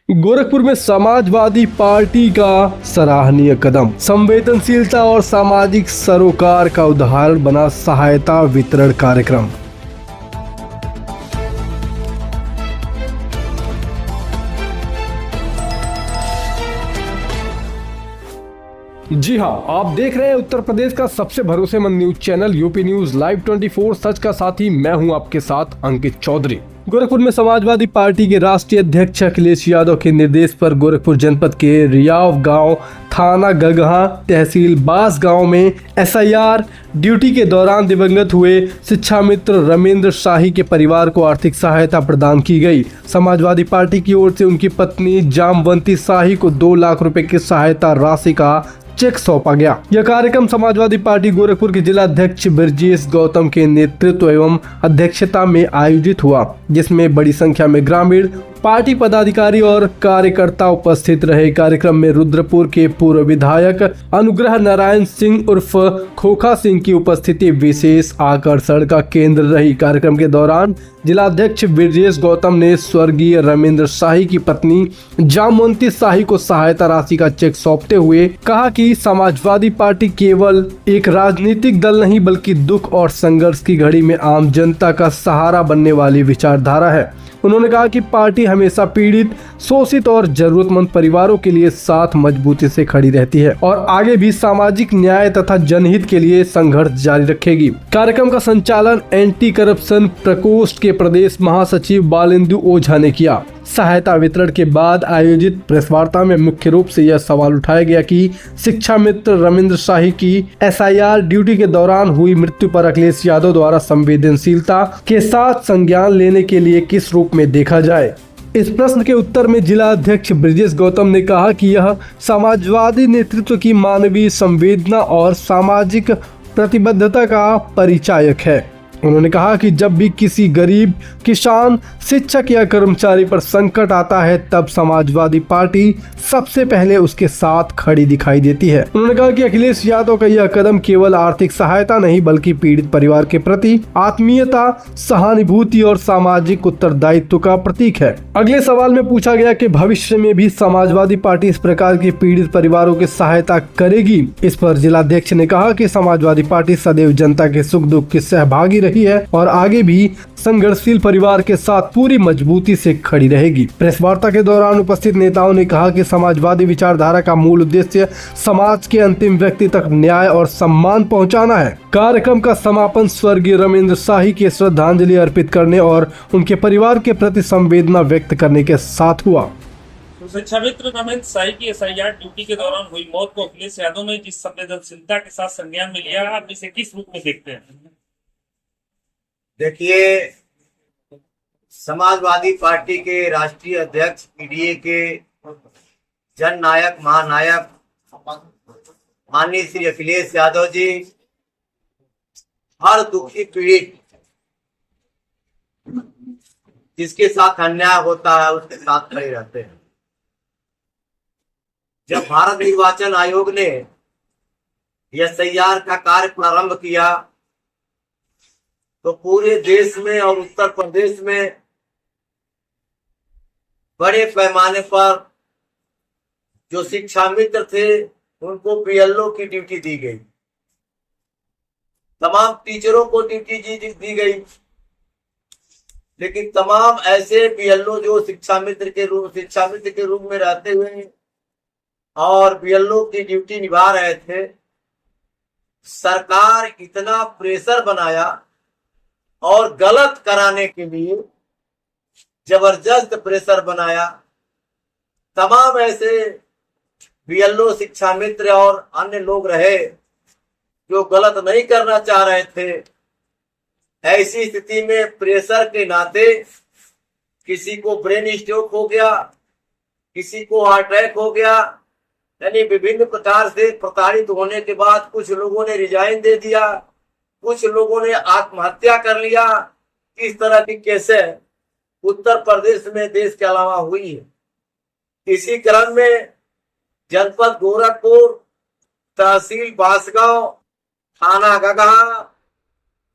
गोरखपुर में समाजवादी पार्टी का सराहनीय कदम। संवेदनशीलता और सामाजिक सरोकार का उदाहरण बना सहायता वितरण कार्यक्रम। जी हां, आप देख रहे हैं उत्तर प्रदेश का सबसे भरोसेमंद news channel UP news live 24 सच का साथी। मैं हूं आपके साथ अंकित चौधरी। गोरखपुर में समाजवादी पार्टी के राष्ट्रीय अध्यक्ष अखिलेश यादव के निर्देश पर गोरखपुर जनपद के रियाव गांव, थाना गगहा, तहसील बास गांव में एसआईआर ड्यूटी के दौरान दिवंगत हुए शिक्षा मित्र रमेंद्र शाही के परिवार को आर्थिक सहायता प्रदान की गई। समाजवादी पार्टी की ओर से उनकी पत्नी जामवंती शाही को 2 लाख रुपए की सहायता राशि का चेक सौंपा गया। यह कार्यक्रम समाजवादी पार्टी गोरखपुर के जिला अध्यक्ष ब्रजेश गौतम के नेतृत्व एवं अध्यक्षता में आयोजित हुआ, जिसमें बड़ी संख्या में ग्रामीण, पार्टी पदाधिकारी और कार्यकर्ता उपस्थित रहे। कार्यक्रम में रुद्रपुर के पूर्व विधायक अनुग्रह नारायण सिंह उर्फ खोखा सिंह की उपस्थिति विशेष आकर्षण का केंद्र रही। कार्यक्रम के दौरान जिला अध्यक्ष ब्रजेश गौतम ने स्वर्गीय रमेंद्र शाही की पत्नी जामवंती शाही को सहायता राशि का चेक सौंपते हुए कहा कि समाजवादी पार्टी केवल एक राजनीतिक दल नहीं बल्कि दुख और संघर्ष की घड़ी में आम जनता का सहारा बनने वाली विचारधारा है। उन्होंने कहा कि पार्टी हमेशा पीड़ित, शोषित और जरूरतमंद परिवारों के लिए साथ मजबूती से खड़ी रहती है और आगे भी सामाजिक न्याय तथा जनहित के लिए संघर्ष जारी रखेगी। कार्यक्रम का संचालन एंटी करप्शन प्रकोष्ठ के प्रदेश महासचिव बालेंदु ओझा ने किया। सहायता वितरण के बाद आयोजित प्रेस वार्ता में मुख्य रूप से यह सवाल उठाया गया कि शिक्षा मित्र रमेंद्र शाही की एसआईआर ड्यूटी के दौरान हुई मृत्यु पर अखिलेश यादव द्वारा संवेदनशीलता के साथ संज्ञान लेने के लिए किस रूप में देखा जाए। इस प्रश्न के उत्तर में जिला अध्यक्ष ब्रजेश गौतम ने कहा कि यह समाजवादी नेतृत्व की मानवीय संवेदना और सामाजिक प्रतिबद्धता का परिचायक है। उन्होंने कहा कि जब भी किसी गरीब, किसान, शिक्षक या कर्मचारी पर संकट आता है तब समाजवादी पार्टी सबसे पहले उसके साथ खड़ी दिखाई देती है। उन्होंने कहा कि अखिलेश यादव का यह कदम केवल आर्थिक सहायता नहीं बल्कि पीड़ित परिवार के प्रति आत्मीयता, सहानुभूति और सामाजिक उत्तरदायित्व का प्रतीक है। अगले सवाल में पूछा गया कि भविष्य में भी समाजवादी पार्टी इस प्रकार के पीड़ित परिवारों की सहायता करेगी। इस पर जिलाध्यक्ष ने कहा कि समाजवादी पार्टी सदैव जनता के सुख दुख की सहभागी रही है और आगे भी संघर्षशील परिवार के साथ पूरी मजबूती से खड़ी रहेगी। प्रेस वार्ता के दौरान उपस्थित नेताओं ने कहा कि समाजवादी विचारधारा का मूल उद्देश्य समाज के अंतिम व्यक्ति तक न्याय और सम्मान पहुंचाना है। कार्यक्रम का समापन स्वर्गीय रमेंद्र शाही के श्रद्धांजलि अर्पित करने और उनके परिवार के प्रति संवेदना व्यक्त करने के साथ हुआ। शिक्षा मित्र रमेंद्र शाही की एसआईआर ड्यूटी के दौरान हुई मौत को अखिलेश यादव ने जिस संवेदनशीलता के साथ संज्ञान में लिया, आप इसे किस रूप में देखते हैं? देखिए, समाजवादी पार्टी के राष्ट्रीय अध्यक्ष, पीडीए के जननायक, महानायक माननीय श्री अखिलेश यादव जी हर दुखी पीड़ित जिसके साथ अन्याय होता है उसके साथ खड़े रहते हैं। जब भारत निर्वाचन आयोग ने एसआईआर का कार्य प्रारंभ किया तो पूरे देश में और उत्तर प्रदेश में बड़े पैमाने पर जो शिक्षा मित्र थे उनको बीएलओ की ड्यूटी दी गई, तमाम टीचरों को ड्यूटी दी गई, लेकिन तमाम ऐसे बीएलओ जो शिक्षा मित्र के रूप में रहते हुए और बीएलओ की ड्यूटी निभा रहे थे, सरकार इतना प्रेशर बनाया और गलत कराने के लिए जबरदस्त प्रेशर बनाया। तमाम ऐसे बीएलओ, शिक्षा मित्र और अन्य लोग रहे जो गलत नहीं करना चाह रहे थे। ऐसी स्थिति में प्रेशर के नाते किसी को ब्रेन स्ट्रोक हो गया, किसी को हार्ट अटैक हो गया, यानी विभिन्न प्रकार से प्रताड़ित होने के बाद कुछ लोगों ने रिजाइन दे दिया, कुछ लोगों ने आत्महत्या कर लिया। इस तरह की केसें उत्तर प्रदेश में देश के अलावा हुई है। इसी क्रम में जनपद गोरखपुर, तहसील बासगांव, थाना गगहा,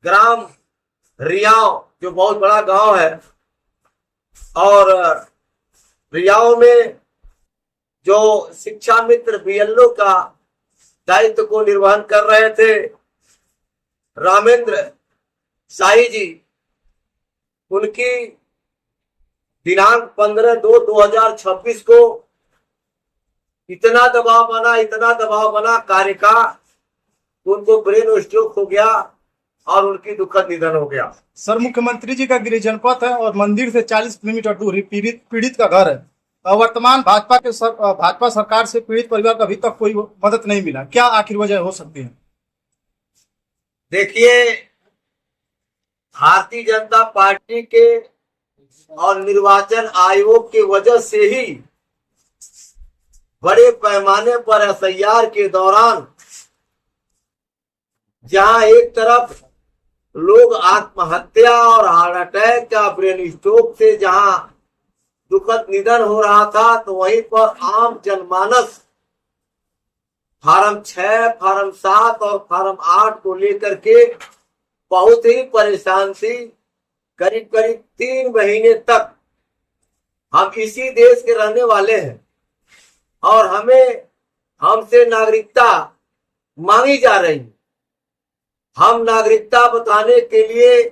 ग्राम रियाव जो बहुत बड़ा गांव है, और रियाओं में जो शिक्षा मित्र बीएलओ का दायित्व को निर्वहन कर रहे थे रामेंद्र शाही जी, उनकी दिनांक 15/2/2026 को इतना दबाव बना कार्य का, उनको ब्रेन स्ट्रोक हो गया और उनकी दुखद निधन हो गया। सर, मुख्यमंत्री जी का गृह जनपद है और मंदिर से 40 किलोमीटर दूर पीड़ित का घर है। वर्तमान भाजपा सरकार से पीड़ित परिवार को अभी तक कोई मदद नहीं मिला, क्या आखिर वजह हो सकती है? देखिए, भारतीय जनता पार्टी के और निर्वाचन आयोग की वजह से ही बड़े पैमाने पर एसआईआर के दौरान जहां एक तरफ लोग आत्महत्या और हार्ट अटैक का ब्रेन स्ट्रोक से जहां दुखद निधन हो रहा था, तो वहीं पर आम जनमानस फार्म 6, फार्म 7 और फार्म 8 को लेकर के बहुत ही परेशान थी। करीब 3 महीने तक हम इसी देश के रहने वाले हैं और हमसे नागरिकता मांगी जा रही है। हम नागरिकता बताने के लिए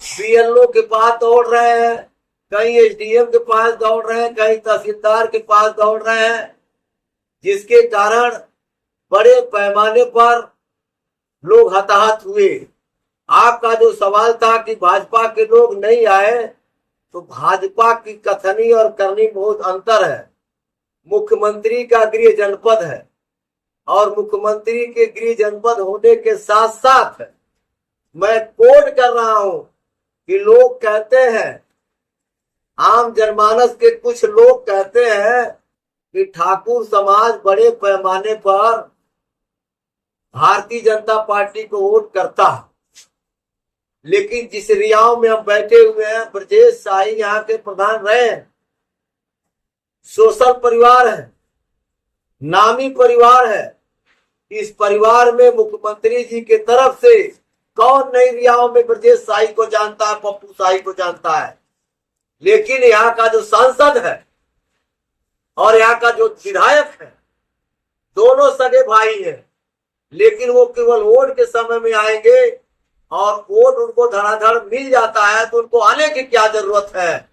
बीएलओ के पास दौड़ रहे हैं, कहीं एसडीएम के पास दौड़ रहे हैं, कहीं तहसीलदार के पास दौड़ रहे हैं, जिसके कारण बड़े पैमाने पर लोग हताहत हुए। आपका जो सवाल था कि भाजपा के लोग नहीं आए, तो भाजपा की कथनी और करनी बहुत अंतर है। मुख्यमंत्री का गृह जनपद है और मुख्यमंत्री के गृह जनपद होने के साथ साथ मैं कोट कर रहा हूं कि लोग कहते हैं, आम जनमानस के कुछ लोग कहते हैं कि ठाकुर समाज बड़े पैमाने पर भारतीय जनता पार्टी को वोट करता है, लेकिन जिस रियाओं में हम बैठे हुए हैं, ब्रजेश शाही यहाँ के प्रधान रहे, सोशल परिवार है, नामी परिवार है। इस परिवार में मुख्यमंत्री जी के तरफ से कौन नई रियाओं में ब्रजेश शाही को जानता है, पप्पू शाही को जानता है, लेकिन यहाँ का जो सांसद है और यहाँ का जो विधायक है, दोनों सगे भाई हैं, लेकिन वो केवल वोट के समय में आएंगे और वोट उनको धड़ाधड़ मिल जाता है, तो उनको आने की क्या जरूरत है।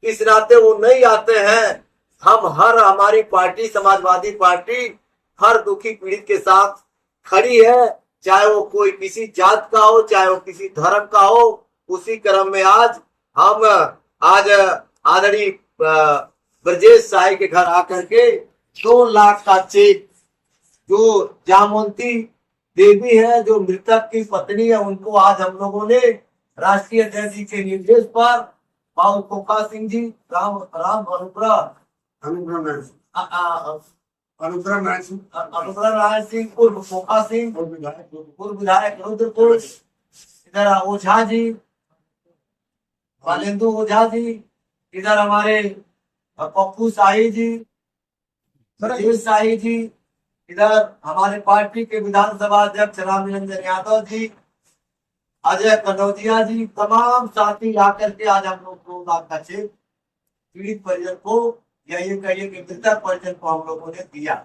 इस नाते वो नहीं आते हैं। हमारी पार्टी समाजवादी पार्टी हर दुखी पीड़ित के साथ खड़ी है, चाहे वो कोई किसी जात का हो, चाहे वो किसी धर्म का हो। उसी क्रम में आज हम आदरणीय ब्रजेश शाही के घर आकर के 2 लाख का चेक, जो जामवंती देवी है, जो मृतक की पत्नी है, उनको आज हम लोगों ने राष्ट्रीय अध्यक्ष जी के निर्देश पर बाबू खोखा सिंह जी, राम अनुग्रह नारायण सिंह उर्फ खोखा सिंह, पूर्व विधायक रुद्रपुर, इधर ओझा जी, वालेंदु ओझा जी, इधर हमारे पप्पू शाही जी, ब्रजेश शाही जी, इधर हमारे पार्टी के विधानसभा अध्यक्ष राम निरंजन यादव जी, अजय कनौजिया जी, तमाम साथी आकर के आज हम लोग 2 लाख का चेक पीड़ित परिजन को, या ये कहिए कि मृतक परिजन को हम लोगों ने दिया।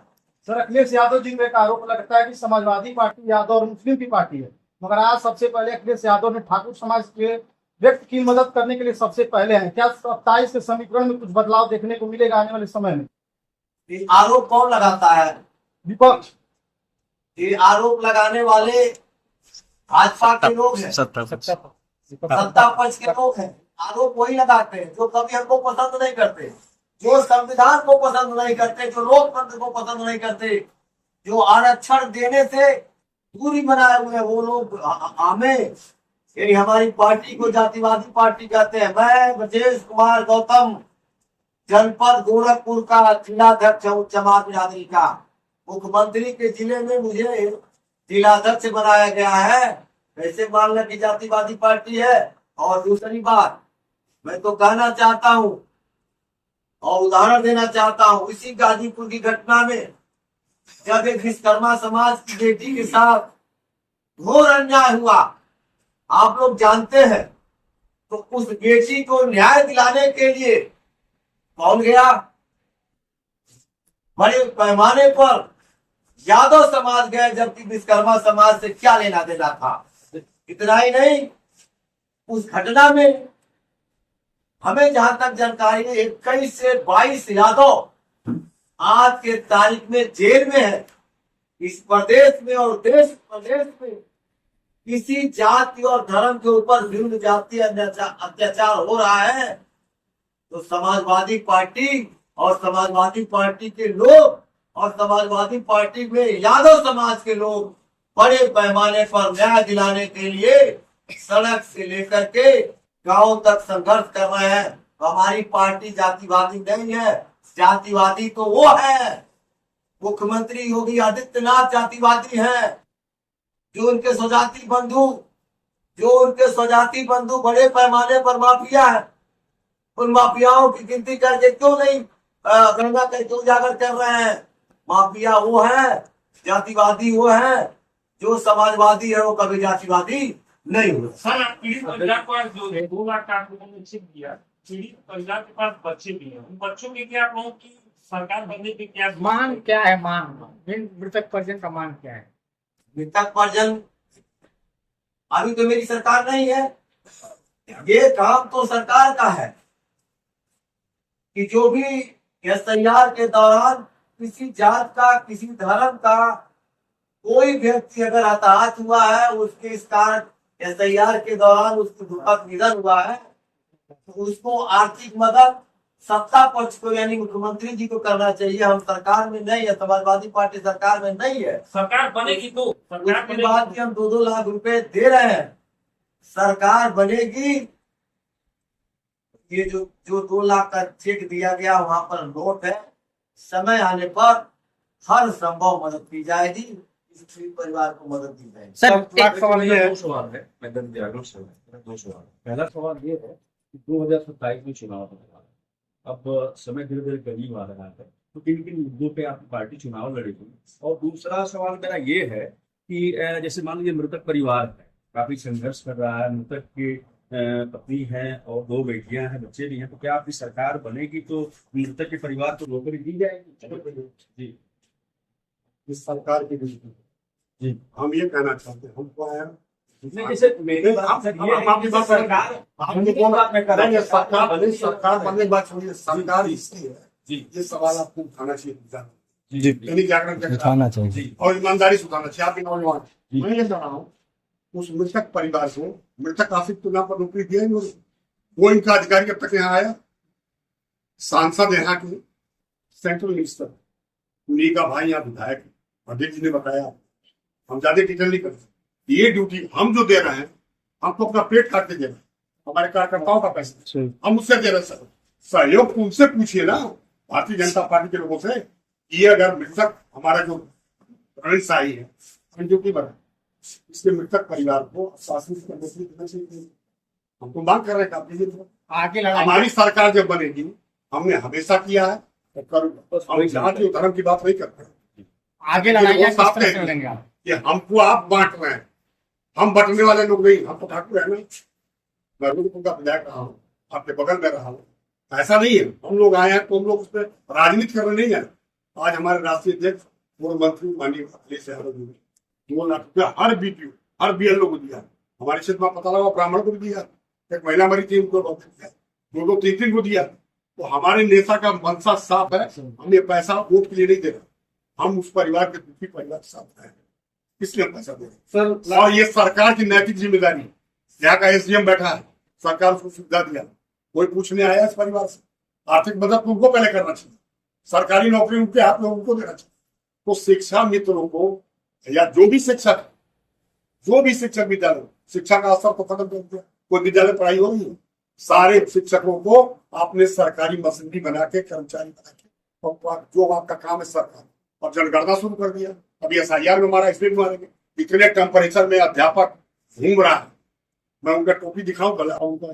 सर, अखिलेश यादव जी में एक आरोप लगता है कि समाजवादी पार्टी यादव और मुस्लिम की पार्टी है, मगर आज सबसे पहले अखिलेश यादव ने ठाकुर समाज के व्यक्ति की मदद करने के लिए सबसे पहले हैं। क्या 27 के समीकरण में कुछ बदलाव देखने को मिलेगा आने वाले समय में? ये आरोप कौन लगाता है? विपक्ष। ये आरोप लगाने वाले भाजपा के लोग हैं, सत्ता पक्ष के लोग हैं। आरोप वही लगाते हैं जो कभी हमको पसंद नहीं करते, जो संविधान को पसंद नहीं करते, जो लोकतंत्र को पसंद नहीं करते, जो आरक्षण देने से दूरी बनाए हुए वो लोग हमें, यानी हमारी पार्टी को जातिवादी पार्टी कहते हैं। मैं ब्रजेश कुमार गौतम, जनपद गोरखपुर का जिलाध्यक्ष हूँ जमात बिरादरी का। मुख्यमंत्री के जिले में मुझे जिलाध्यक्ष बनाया गया है, ऐसे मानना की जातिवादी पार्टी है। और दूसरी बात, मैं तो कहना चाहता हूँ और उदाहरण देना चाहता हूँ, इसी गाजीपुर की घटना में जब एक विश्वकर्मा समाज की बेटी के साथ घोर अन्याय हुआ, आप लोग जानते हैं, तो उस बेटी को न्याय दिलाने के लिए कौन गया? बड़े पैमाने पर यादव समाज गए, जबकि विश्वकर्मा समाज से क्या लेना देना था। इतना ही नहीं, उस घटना में हमें जहां तक जानकारी है 21 से 22 यादव आज के तारीख में जेल में है। इस प्रदेश में और देश प्रदेश में किसी जाति और धर्म के ऊपर विरुद्ध जातीय अत्याचार हो रहा है तो समाजवादी पार्टी और समाजवादी पार्टी के लोग और समाजवादी पार्टी में यादव समाज के लोग बड़े पैमाने पर न्याय दिलाने के लिए सड़क से लेकर के गांव तक संघर्ष कर रहे हैं। हमारी पार्टी जातिवादी नहीं है, जातिवादी तो वो है मुख्यमंत्री योगी आदित्यनाथ जातिवादी है। जो उनके स्वजाति बंधु बड़े पैमाने पर माफिया है, उन माफियाओं की गिनती करके क्यों नहीं गणना करके उजागर कर रहे हैं। माफिया वो है, जातिवादी वो है, जो समाजवादी है वो कभी जातिवादी नहीं हुआ। सर, पीड़ित परिवार को आज जो 2 लाख का आप लोगों ने चेक दिया, पीड़ित परिवार के पास बच्चे भी हैं, उन बच्चों के लिए आप लोगों की सरकार बनने की क्या मांग क्या है? मृतक परिजन का मांग क्या है? मृतक परिजन अभी तो मेरी सरकार नहीं है, ये काम तो सरकार का है कि जो भी SIR के दौरान किसी जात का, किसी धर्म का कोई व्यक्ति अगर हताहत हुआ है, उसके इस कारण SIR के दौरान उसकी दुखद निधन हुआ है, तो उसको आर्थिक मदद सत्ता पक्ष को यानी मुख्यमंत्री जी को करना चाहिए। हम सरकार में नहीं है, समाजवादी पार्टी सरकार में नहीं है। सरकार बनेगी तो उसके बाद भी हम 2-2 लाख रुपए दे रहे हैं। सरकार बनेगी, ये जो 2 लाख का चेक दिया गया वहां पर नोट है, समय आने पर हर संभव मदद की जाएगी, इस परिवार को मदद दी जाएगी। सर, एक सवाल ये है, 2 सवाल है, मैं दो सवाल। पहला सवाल ये है कि 2027 में चुनाव होने वाला है, अब समय धीरे धीरे करीब आ रहा है, तो किन किन मुद्दों पे आपकी पार्टी चुनाव लड़ेगी? और दूसरा सवाल मेरा ये है कि जैसे मान लीजिए मृतक परिवार है, काफी संघर्ष कर रहा है, मृतक की पत्नी है और 2 बेटियां हैं, बच्चे भी हैं, तो क्या आपकी सरकार बनेगी तो मृतक के परिवार को नौकरी दी जाएगी? जी, इस सरकार की नीति जी हम ये कहना चाहते हैं, हमको आया जैसे मेरी बात ये है कि सरकार सरकार बनने की बात छोड़िए, सरकार इसलिए है जी, ये सवाल आपको उठाना चाहिए, जी, दैनिक जागरण उठाना चाहिए और ईमानदारी से उठाना चाहिए। आप नौजवान, मैं ये कह रहा हूँ उस मृतक परिवार को मृतक आशिक के नाम पर नौकरी दिया, वो इनका अधिकारी अब तक यहाँ आया। सांसद यहाँ के सेंट्रल मिनिस्टर उन्हीं का भाई यहाँ विधायक अध्यक्ष जी ने बताया, हम ज्यादा डिटेल नहीं करते। ये ड्यूटी हम जो दे रहे हैं, हम तो अपना पेट काट के दे रहे हैं, हमारे कार्यकर्ताओं का पैसा हम उससे दे रहे हैं। सहयोग तो उनसे पूछिए ना, भारतीय जनता पार्टी के लोगों से, ये अगर मृतक हमारा जो रण शाही है ड्यूटी बना, इसके मृतक परिवार को आश्वासन करने के लिए देना चाहिए। हम तो मांग कर रहे हैं आगे हमारी सरकार जब बनेगी, हमने हमेशा किया है, हम जाति धर्म की बात नहीं करते, आगे लड़ाई कि हमको आप बांट रहे हैं, हम बांटने वाले लोग नहीं, हम तो ठाकुर है ना, मैं का विधायक रहा हूँ, आपके बगल में रहा हूँ, ऐसा नहीं है। हम लोग आए हैं तो हम लोग उसमें राजनीति करने नहीं है। आज हमारे राष्ट्रीय अध्यक्ष पूर्व मंत्री माननीय अखिलेश यादव जी ने 2 लाख रुपया हर BPO हर BLO को दिया, हमारे क्षेत्र में पता लगा ब्राह्मण को भी दिया, एक महिला मरी थी उनको 2-2, 3-3 को दिया। तो हमारे नेता का मनसा साफ है, हम ये पैसा वोट के लिए नहीं दे रहे, हम उस परिवार के दुखी परिवार के साथ हैं, इसलिए हम पैसा दे रहे हैं। और ये सरकार की नैतिक जिम्मेदारी है। यहाँ का SDM बैठा है, सरकार उसको सुविधा दिया, कोई पूछने आया इस परिवार से, आर्थिक मदद तो उनको पहले करना चाहिए, सरकारी नौकरी उनके हाथ में उनको देना चाहिए। तो शिक्षा मित्रों को या जो भी शिक्षक विद्यालय, शिक्षा का असर तो खत्म कर दिया, कोई विद्यालय पढ़ाई हो रही है, सारे शिक्षकों को आपने सरकारी मशीनरी बना के, कर्मचारी बना के, और जो आपका काम है सरकार, और जनगणना शुरू कर दिया। अभी SIR में मारा, इसमें भी मारेंगे। इतने टेम्परेचर में अध्यापक घूम रहा है, मैं उनका टोपी दिखाऊं भला, उनका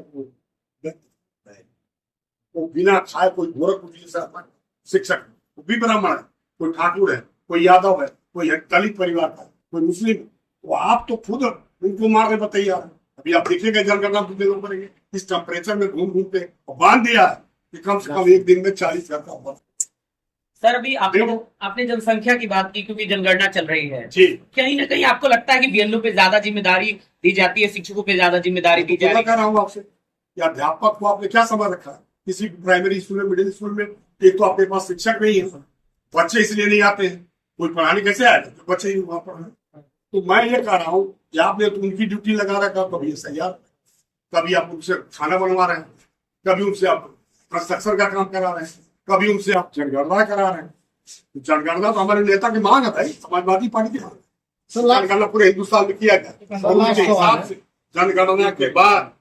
वो बिना खाए, कोई गोरखपुर जैसा शिक्षक, वो भी ब्राह्मण है, कोई ठाकुर है, कोई यादव है, कोई दलित परिवार का, कोई मुस्लिम, तो आप तो खुद उनको मार रहे बताइए। अभी आप देखिएगा जनगणना पड़ेंगे, इस टेम्परेचर में घूम घूम के बांध दिया है, कि कम से कम एक दिन में 40 घर का हुआ। सर अभी आपने जनसंख्या की बात की क्योंकि जनगणना चल रही है, जी, कहीं ना कहीं आपको लगता है कि बीएलओ पे ज्यादा जिम्मेदारी दी जाती है, शिक्षकों पे ज्यादा जिम्मेदारी दी जा मैं रही कह रहा हूँ आपसे कि अध्यापक को आपने क्या समझ रखा है? किसी प्राइमरी स्कूल में, मिडिल स्कूल में एक तो आपके पास शिक्षक नहीं है, बच्चे इसलिए नहीं आते हैं, कोई पढ़ाने कैसे आएगा? तो बच्चे ही वहां पर हैं। तो मैं ये कह रहा हूँ कि आपने तो उनकी ड्यूटी लगा रखा, कभी SIR, कभी आप उनसे खाना बनवा रहे हैं, कभी उनसे आप कंस्ट्रक्शन का काम करा रहे हैं, कभी उनसे आप जनगणना करा रहे हैं। तो जनगणना तो हमारे नेता की मांग है भाई, समाजवादी पार्टी की मांग है। जनगणना पूरे हिंदुस्तान में किया गया और उसके हिसाब से जनगणना के बाद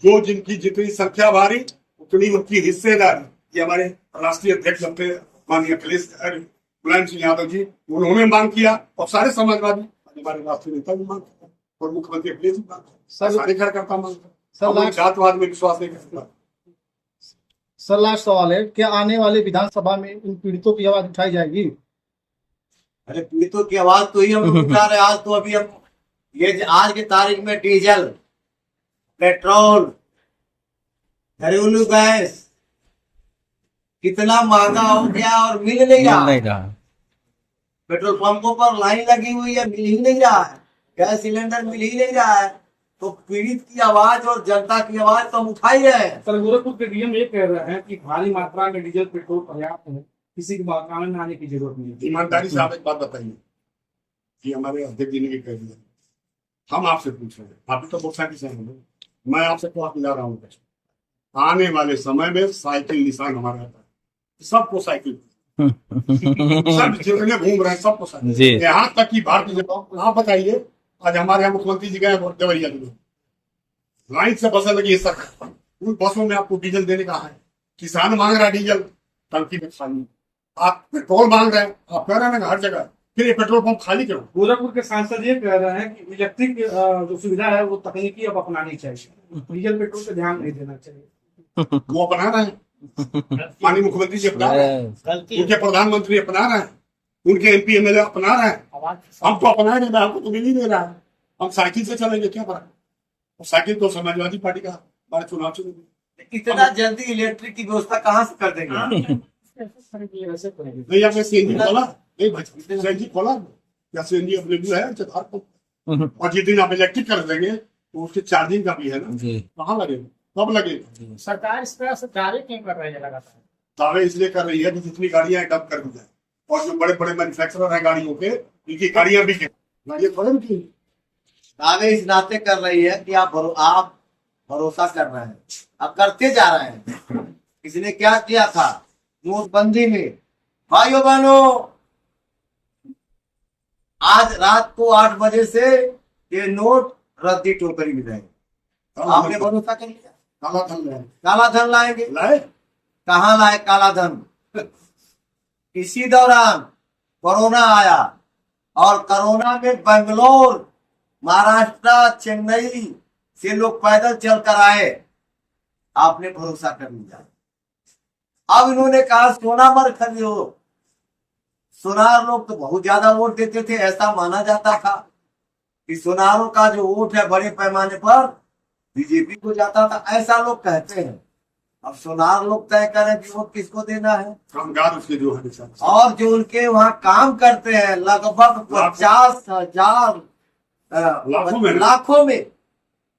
जो जिनकी जितनी संख्या भारी उतनी उनकी हिस्सेदारी, ये हमारे राष्ट्रीय अध्यक्ष अपने माननीय अखिलेश मुलायम सिंह यादव जी, उन्होंने मांग किया और सारे समाजवादी हमारे राष्ट्रीय नेता भी मांग किया और मुख्यमंत्री अखिलेश भी मांग किया, सारे कार्यकर्ता मांग किया। जातवाद में विश्वास नहीं करता। सर लास्ट सवाल है, क्या आने वाले विधानसभा में इन पीड़ितों की आवाज उठाई जाएगी? अरे पीड़ितों की आवाज तो ही हम लोग उठा रहे हैं। आज तो अभी हम ये आज की तारीख में डीजल, पेट्रोल, घरेलू गैस कितना महंगा हो गया और मिल नहीं रहा। पेट्रोल पंपों पर लाइन लगी हुई है, मिल ही नहीं रहा है, गैस सिलेंडर मिल ही नहीं रहा है। तो पीड़ित की आवाज और जनता की आवाज तो हम उठा ही रहे हैं। सर गोरखपुर के डीएम ये कह रहे हैं कि भारी मात्रा में डीजल पेट्रोल पर्याप्त है, किसी के काम में आने की जरूरत नहीं है। ईमानदारी से आप एक बात बताइए कि हमारे अध्यक्ष जी ने कह दिया, हम आपसे पूछ रहे हैं, आप तो मोटरसाइकिल से हैं, मैं आपसे क्या मिला रहा हूँ, आने वाले समय में साइकिल निशान हमारा है, सबको साइकिल सब जितने घूम रहे हैं सबको साइकिल, यहाँ तक कि भारतीय जनता। आप बताइए, आज हमारे यहाँ मुख्यमंत्री जी गए देवरिया में, लाइन से बसें लगी है सर, उन बसों में आपको डीजल देने का है, किसान मांग रहा है डीजल टंकी में खाली, आप पेट्रोल मांग रहे हैं, आप कह रहे हैं ना हर जगह, फिर ये पेट्रोल पंप खाली क्यों? गोरखपुर के सांसद ये कह रहे हैं कि इलेक्ट्रिक जो सुविधा है वो तकनीकी अब अपनानी चाहिए, डीजल पेट्रोल पे ध्यान नहीं देना चाहिए। वो अपना रहे हैं, माननीय मुख्यमंत्री जी अपना रहे हैं, उनके प्रधानमंत्री अपना रहे हैं, उनके MP MLA अपना रहे हैं, हम तो अपना नहीं रहे, हमको तो मिल ही नहीं रहा है। हम साइकिल से चलेंगे क्या फर्क? साइकिल तो समाजवादी पार्टी का हमारे चुनाव चलेंगे। इतना जल्दी इलेक्ट्रिक की व्यवस्था कहाँ से कर देंगे? नहीं आपने CNG खोला? नहीं भाई, CNG खोला या CNG अवेलेबल है चौधार पर? और जिस दिन आप इलेक्ट्रिक कर देंगे तो उसके चार्जिंग का भी है ना, कहाँ लगेगा, कब लगेगा? सरकार इस तरह से दावे क्यों कर रही है लगातार? दावे इसलिए कर रही है कि जितनी गाड़ियां हैं कम कर दी जाए, और जो बड़े बड़े मैन्युफैक्चरर हैं गाड़ियों के, इनकी गाड़ियां बिके, गाड़ियां थोड़े बिकी। दावे इस नाते कर रही है कि आप भरोसा कर रहे हैं, अब करते जा रहे हैं। इसने क्या किया था नोटबंदी में? भाइयों बहनों, आज रात को 8 बजे से ये नोट रद्दी टोकरी में जाएंगे। आपने भरोसा कर लिया, काला धन लाए, काला धन लाएंगे। लाए कहाँ लाए काला धन? इसी दौरान कोरोना आया और कोरोना में बेंगलोर, महाराष्ट्र, चेन्नई से लोग पैदल चलकर आए, आपने भरोसा कर लिया। अब इन्होंने कहा सोना मत खरीदो। सोनार लोग तो बहुत ज्यादा वोट देते थे, ऐसा माना जाता था कि सोनारों का जो वोट है बड़े पैमाने पर बीजेपी को जाता था, ऐसा लोग कहते हैं। अब सोनार लोग तय करें कि वोट किसको देना है। कामगार उसके जो है, और जो उनके वहाँ काम करते हैं लगभग 50,000 लाखों में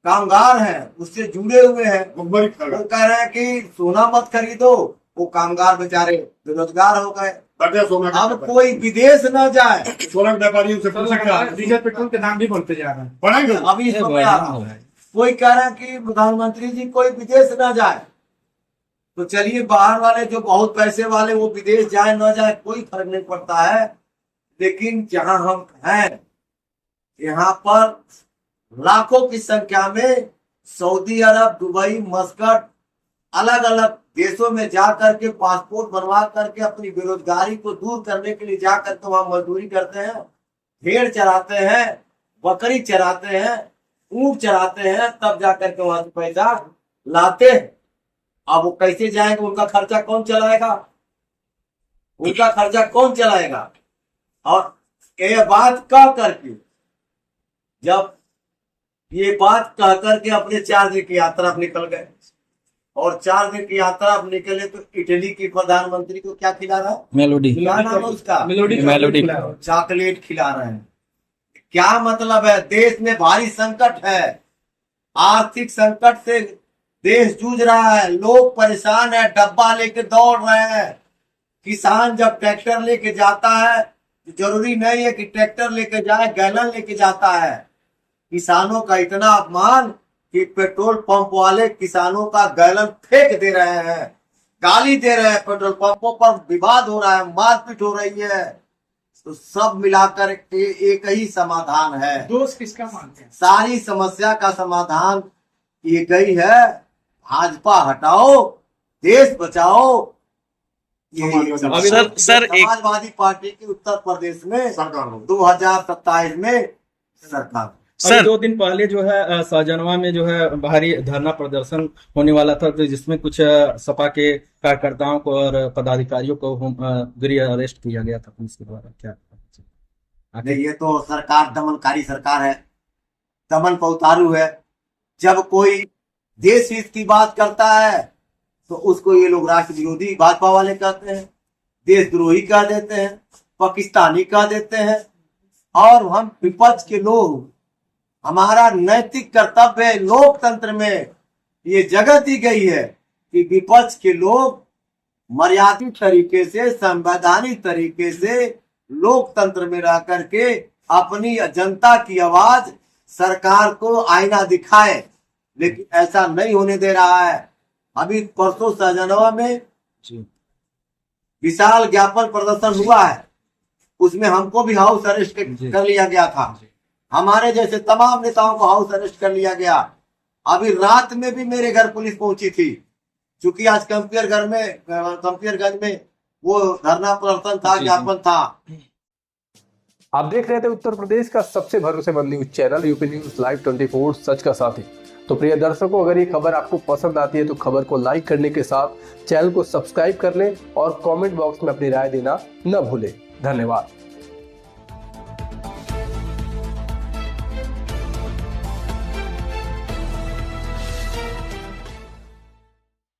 कामगार हैं, उससे जुड़े हुए हैं। वो कह रहे हैं कि सोना मत खरीदो, वो कामगार बेचारे बेरोजगार हो गए। अब कोई विदेश न जाए, सोना व्यापारियों से पूछ सकते हैं, डीजल पेट्रोल के दाम भी बढ़ते जा रहे हैं, बढ़ेंगे अभी समय आ रहा है। कोई कह रहा है कि प्रधानमंत्री जी कोई विदेश न जाए, तो चलिए बाहर वाले जो बहुत पैसे वाले वो विदेश जाए न जाए कोई फर्क नहीं पड़ता है, लेकिन जहां हम हैं यहाँ पर लाखों की संख्या में सऊदी अरब, दुबई, मस्कट, अलग अलग देशों में जा करके पासपोर्ट बनवा करके अपनी बेरोजगारी को दूर करने के लिए जा करके वहां मजदूरी करते हैं, भेड़ चराते हैं, बकरी चराते हैं, ऊंट चराते हैं, तब जा करके वहां से पैसा लाते हैं। अब वो कैसे जाएंगे? उनका खर्चा कौन चलाएगा? उनका खर्चा कौन चलाएगा? और ये बात कह करके, जब ये बात कह करके अपने 4 दिन की यात्रा निकल गए, और 4 दिन की यात्रा अब निकले तो इटली की प्रधानमंत्री को क्या खिला रहा है? मेलोडी क्या नाम है उसका? मेलोडी चॉकलेट खिला रहे हैं। क्या मतलब है? देश में भारी संकट है, आर्थिक संकट से देश जूझ रहा है, लोग परेशान है, डब्बा लेके दौड़ रहे हैं। किसान जब ट्रैक्टर लेके जाता है, जरूरी नहीं है कि ट्रैक्टर लेके जाए, गैलन लेके जाता है। किसानों का इतना अपमान कि पेट्रोल पंप वाले किसानों का गैलन फेंक दे रहे हैं, गाली दे रहे हैं, पेट्रोल पंपों पर विवाद हो रहा है, मारपीट हो रही है। तो सब मिलाकर एक ही समाधान है। दोष किसका मानते हैं? सारी समस्या का समाधान ये गई है, भाजपा हटाओ, देश बचाओ। ये समाजवादी पार्टी की उत्तर प्रदेश में सरकार हो 2027 में सरकार। सर 2 दिन पहले जो है शाहजहां में जो है भारी धरना प्रदर्शन होने वाला था, तो जिसमें कुछ सपा के कार्यकर्ताओं को और पदाधिकारियों को गृह अरेस्ट किया गया था पुलिस के द्वारा। क्या नहीं, ये तो सरकार दमनकारी सरकार है, दमन पर उतारू है। जब कोई देश हित की बात करता है तो उसको ये लोग राष्ट्र विरोधी भाजपा वाले कहते हैं, देशद्रोही कह देते हैं, पाकिस्तानी कह देते हैं। और हम विपक्ष के लोग, हमारा नैतिक कर्तव्य है, लोकतंत्र में ये जगह दी गई है कि विपक्ष के लोग मर्यादित तरीके से, संवैधानिक तरीके से लोकतंत्र में रह करके अपनी जनता की आवाज सरकार को आईना दिखाए। लेकिन ऐसा नहीं होने दे रहा है। अभी परसों शाहजहां में विशाल ज्ञापन प्रदर्शन हुआ है, उसमें हमको भी हाउस अरेस्ट कर लिया गया था। हमारे जैसे तमाम नेताओं को हाउस अरेस्ट कर लिया गया। अभी रात में भी मेरे घर पुलिस पहुंची थी, क्योंकि आज कंपियरगंज में वो धरना प्रदर्शन था, ज्ञापन था। आप देख रहे थे उत्तर प्रदेश का सबसे भरोसेमंद news channel UP news live 24 सच का साथी। तो प्रिय दर्शकों, अगर ये खबर आपको पसंद आती है तो खबर को लाइक करने के साथ चैनल को सब्सक्राइब कर लें और कमेंट बॉक्स में अपनी राय देना न भूलें। धन्यवाद।